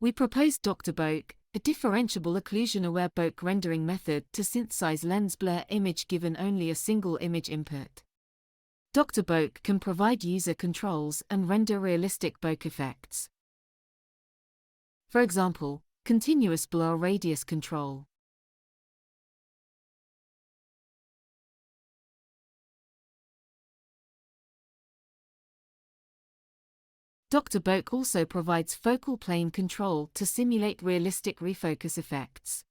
We proposed Dr. Boke, a differentiable occlusion-aware Boke rendering method to synthesize lens blur image given only a single image input. Dr. Boke can provide user controls and render realistic Boke effects. For example, continuous blur radius control. Dr. Boke also provides focal plane control to simulate realistic refocus effects.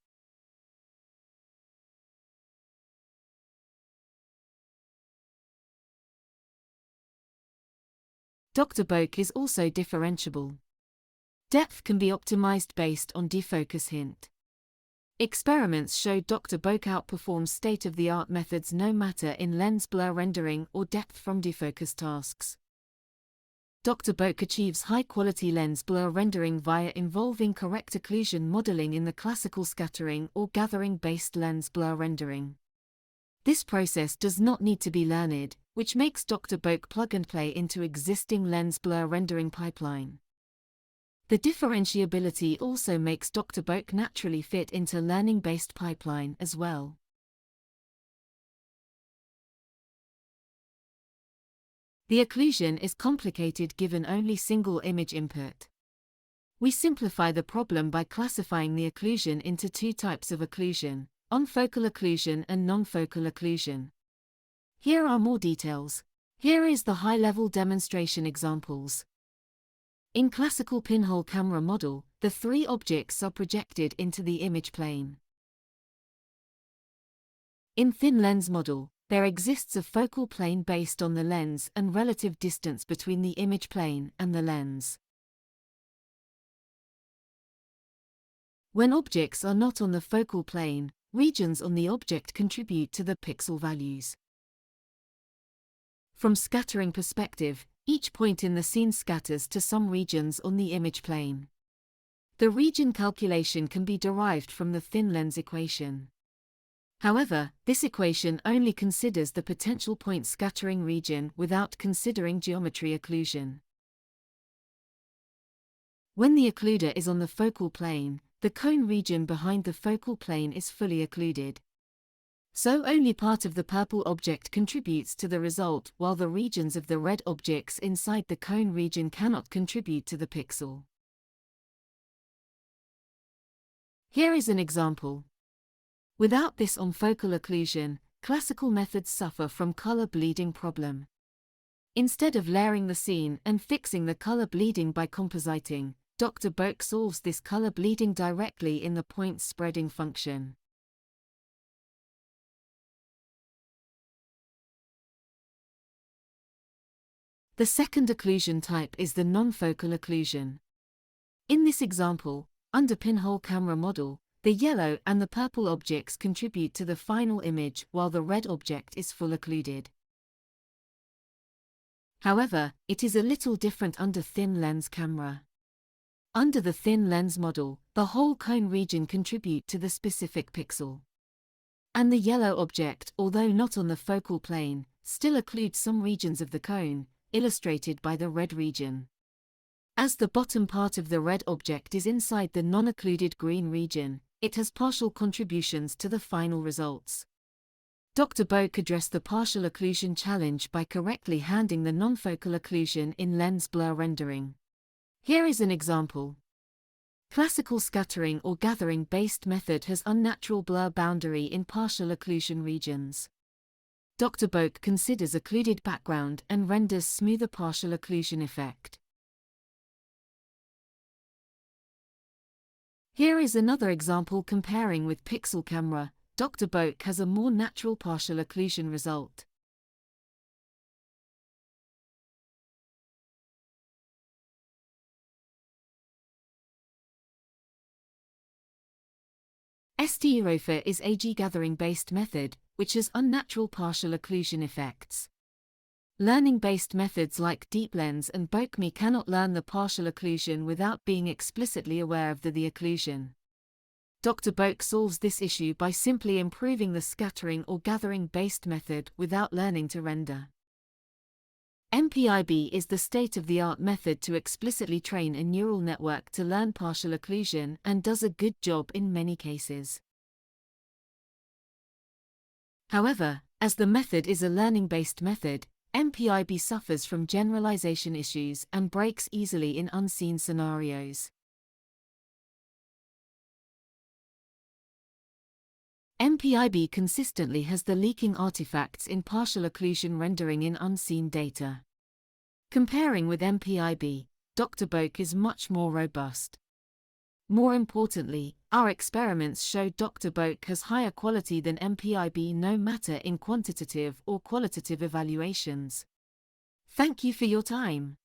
Dr. Boke is also differentiable. Depth can be optimized based on defocus hint. Experiments showed Dr. Boke outperforms state-of-the-art methods no matter in lens blur rendering or depth from defocus tasks. Dr. Boke achieves high-quality lens blur rendering via involving correct occlusion modeling in the classical scattering or gathering-based lens blur rendering. This process does not need to be learned, which makes Dr. Boke plug-and-play into existing lens blur rendering pipeline. The differentiability also makes Dr. Boke naturally fit into learning-based pipeline as well. The occlusion is complicated given only single image input. We simplify the problem by classifying the occlusion into two types of occlusion: on-focal occlusion and non-focal occlusion. Here are more details. Here is the high-level demonstration examples. In classical pinhole camera model, the three objects are projected into the image plane. In thin lens model, there exists a focal plane based on the lens and relative distance between the image plane and the lens. When objects are not on the focal plane, regions on the object contribute to the pixel values. From scattering perspective, each point in the scene scatters to some regions on the image plane. The region calculation can be derived from the thin lens equation. However, this equation only considers the potential point scattering region without considering geometry occlusion. When the occluder is on the focal plane, the cone region behind the focal plane is fully occluded. So only part of the purple object contributes to the result, while the regions of the red objects inside the cone region cannot contribute to the pixel. Here is an example. Without this on-focal occlusion, classical methods suffer from color bleeding problem. Instead of layering the scene and fixing the color bleeding by compositing, Dr. Boke solves this color bleeding directly in the point spreading function. The second occlusion type is the non-focal occlusion. In this example, under pinhole camera model, the yellow and the purple objects contribute to the final image while the red object is full occluded. However, it is a little different under thin lens camera. Under the thin lens model, the whole cone region contribute to the specific pixel. And the yellow object, although not on the focal plane, still occludes some regions of the cone, illustrated by the red region. As the bottom part of the red object is inside the non-occluded green region, it has partial contributions to the final results. Dr. Boke addressed the partial occlusion challenge by correctly handling the non-focal occlusion in lens blur rendering. Here is an example. Classical scattering or gathering-based method has unnatural blur boundary in partial occlusion regions. Dr. Boke considers occluded background and renders smoother partial occlusion effect. Here is another example comparing with pixel camera. Dr. Boke has a more natural partial occlusion result. STROFA is a gathering-based method, which has unnatural partial occlusion effects. Learning-based methods like deep lens and Bokeh cannot learn the partial occlusion without being explicitly aware of the occlusion. Dr. Boke solves this issue by simply improving the scattering or gathering-based method without learning to render. MPIB is the state-of-the-art method to explicitly train a neural network to learn partial occlusion and does a good job in many cases. However, as the method is a learning-based method, MPIB suffers from generalization issues and breaks easily in unseen scenarios. MPIB consistently has the leaking artifacts in partial occlusion rendering in unseen data. Comparing with MPIB, Dr. Boke is much more robust. More importantly, our experiments show Dr. Boke has higher quality than MPIB no matter in quantitative or qualitative evaluations. Thank you for your time.